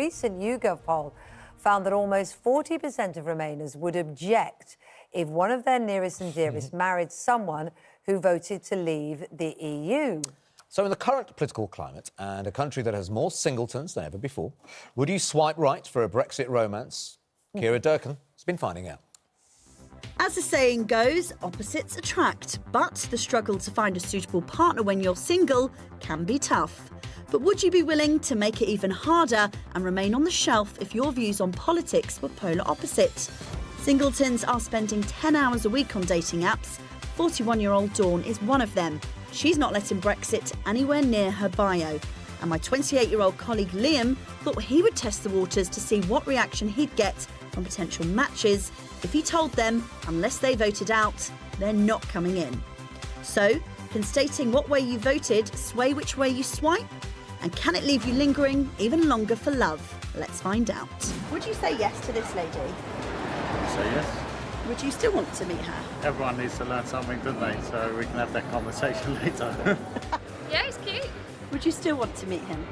recent YouGov poll found that almost 40% of Remainers would object if one of their nearest and dearest married someone who voted to leave the EU. So in the current political climate and a country that has more singletons than ever before, would you swipe right for a Brexit romance? Kira Durkin has been finding out. As the saying goes, opposites attract, but the struggle to find a suitable partner when you're single can be tough. But would you be willing to make it even harder and remain on the shelf if your views on politics were polar opposite? Singletons are spending 10 hours a week on dating apps. 41-year-old Dawn is one of them. She's not letting Brexit anywhere near her bio. And my 28-year-old colleague Liam thought he would test the waters to see what reaction he'd get from potential matches if he told them, unless they voted out, they're not coming in. So, can stating what way you voted sway which way you swipe? And can it leave you lingering even longer for love? Let's find out. Would you say yes to this lady? Say yes. Would you still want to meet her? Everyone needs to learn something, don't they? So we can have that conversation later. Yeah, he's cute. Would you still want to meet him?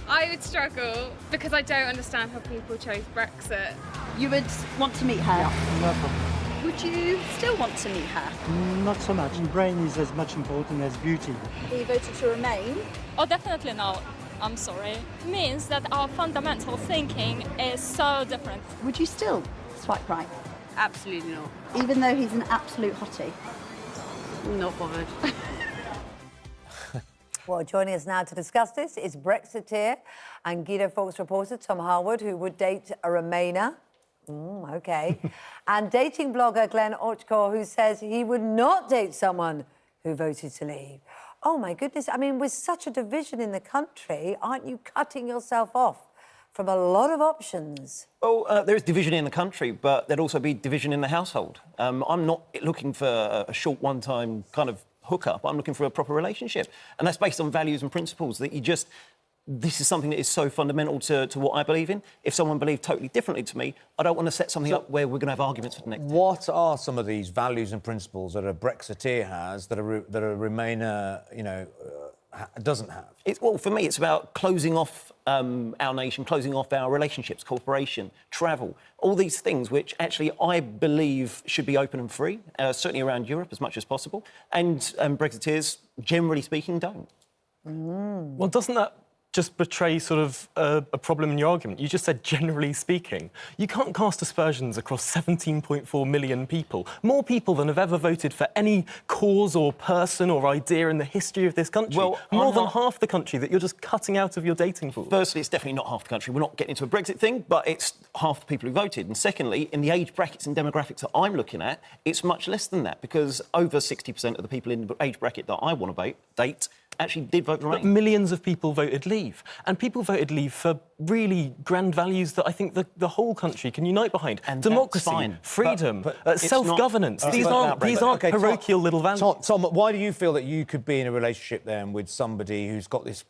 I would struggle because I don't understand how people chose Brexit. You would want to meet her? Yeah, no problem. Would you still want to meet her? Not so much. Brain is as much important as beauty. He voted to remain. Oh, definitely not. I'm sorry. It means that our fundamental thinking is so different. Would you still swipe right? Absolutely not. Even though he's an absolute hottie? Not bothered. Well, joining us now to discuss this is Brexiteer and Guido Fawkes reporter Tom Harwood, who would date a Remainer. OK. And dating blogger Glen Ocsko, who says he would not date someone who voted to leave. Oh, my goodness. I mean, with such a division in the country, aren't you cutting yourself off from a lot of options? Well, there is division in the country, but there'd also be division in the household. I'm not looking for a short one-time kind of hookup. I'm looking for a proper relationship. And that's based on values and principles that this is something that is so fundamental to what I believe in. If someone believed totally differently to me, I don't want to set something up where we're going to have arguments for the next. What are some of these values and principles that a Brexiteer has that a Remainer, doesn't have? Well, for me, it's about closing off our nation, closing off our relationships, cooperation, travel, all these things which actually I believe should be open and free, certainly around Europe as much as possible. And Brexiteers, generally speaking, don't. Well, doesn't that just betray sort of a problem in your argument? You just said generally speaking. You can't cast aspersions across 17.4 million people, more people than have ever voted for any cause or person or idea in the history of this country. Well, more than half the country that you're just cutting out of your dating pool. Firstly, it's definitely not half the country. We're not getting into a Brexit thing, but it's half the people who voted. And secondly, in the age brackets and demographics that I'm looking at, it's much less than that, because over 60% of the people in the age bracket that I want to date actually did vote Remain. But millions of people voted Leave. And people voted Leave for really grand values that I think the whole country can unite behind. And democracy, freedom, self-governance. These aren't parochial little values. Tom, why do you feel that you could be in a relationship then with somebody who's got this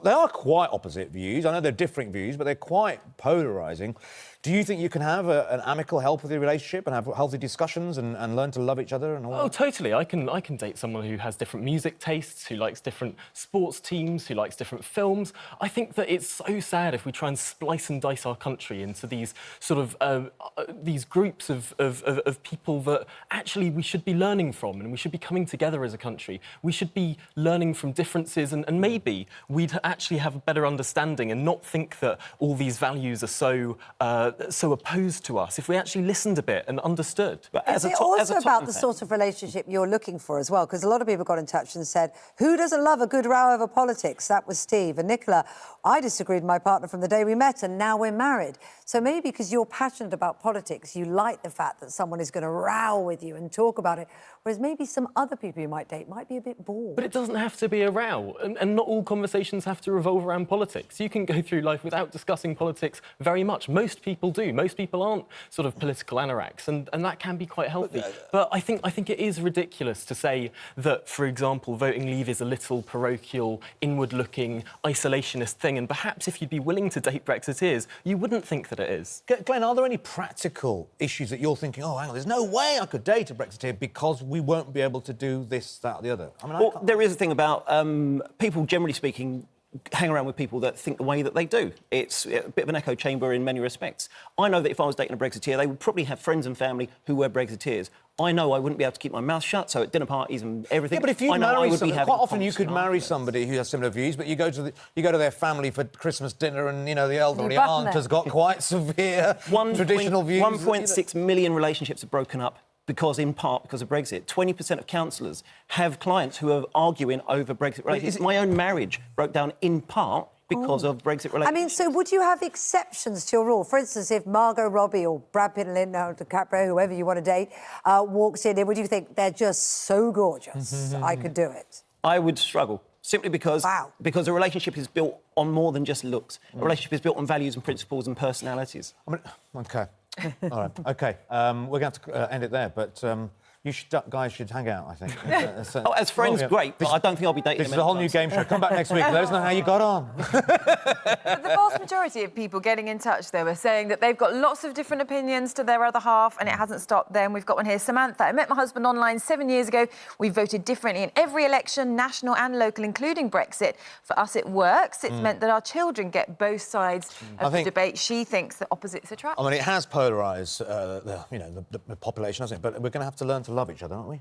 they are quite opposite views. I know they're differing views, but they're quite polarising. Do you think you can have an amicable, healthy relationship and have healthy discussions and learn to love each other and all that? Oh, totally. I can date someone who has different music tastes, who likes different sports teams, who likes different films. I think that it's so sad if we try and splice and dice our country into these sort of these groups of people that actually we should be learning from, and we should be coming together as a country. We should be learning from differences, and maybe we'd actually have a better understanding and not think that all these values are so opposed to us if we actually listened a bit and understood. But is it also about the sort of relationship you're looking for as well? Because a lot of people got in touch and said, who doesn't love a good row over politics? That was Steve. And Nicola, I disagreed with my partner from the day we met and now we're married. So maybe because you're passionate about politics, you like the fact that someone is going to row with you and talk about it, whereas maybe some other people you might date might be a bit bored. But it doesn't have to be a row, and not all conversations have to revolve around politics. You can go through life without discussing politics very much. Most people do. Most people aren't sort of political anoraks, and that can be quite healthy. But I think it is ridiculous to say that, for example, voting Leave is a little parochial, inward-looking, isolationist thing, and perhaps if you'd be willing to date Brexiteers, you wouldn't think that it is. Glenn, are there any practical issues that you're thinking, oh, hang on, there's no way I could date a Brexiteer because we won't be able to do this, that, or the other? I mean, well, there is a thing about people, generally speaking, hang around with people that think the way that they do. It's a bit of an echo chamber in many respects. I know that if I was dating a Brexiteer, they would probably have friends and family who were Brexiteers. I know I wouldn't be able to keep my mouth shut, so at dinner parties and everything. Yeah, but if you I know I marry would be somebody, having quite often you could constant marry arguments. somebody who has similar views, but you go to their family for Christmas dinner, and you know the elderly button aunt it. has got quite severe traditional views. 1.6 million relationships are broken up in part because of Brexit. 20% of counsellors have clients who are arguing over Brexit relationships. My own marriage broke down in part because of Brexit relationships. I mean, so would you have exceptions to your rule? For instance, if Margot Robbie or Brad Pitt and Leonardo DiCaprio, whoever you want to date, walks in, would you think they're just so gorgeous, I could do it? I would struggle, simply because a relationship is built on more than just looks. A relationship is built on values and principles and personalities. I mean, OK. All right, OK. We're going to end it there, but guys should hang out, I think. As friends, great, but I don't think I'll be dating This them is a whole new game show. Come back next week. Let us know how you got on. But the vast majority of people getting in touch, though, are saying that they've got lots of different opinions to their other half, and it hasn't stopped them. We've got one here. Samantha, I met my husband online 7 years ago. We voted differently in every election, national and local, including Brexit. For us, it works. It's meant that our children get both sides of the debate. She thinks that opposites attract. I mean, it has polarised, the population, hasn't it? But we're going to have to learn to love each other, aren't we?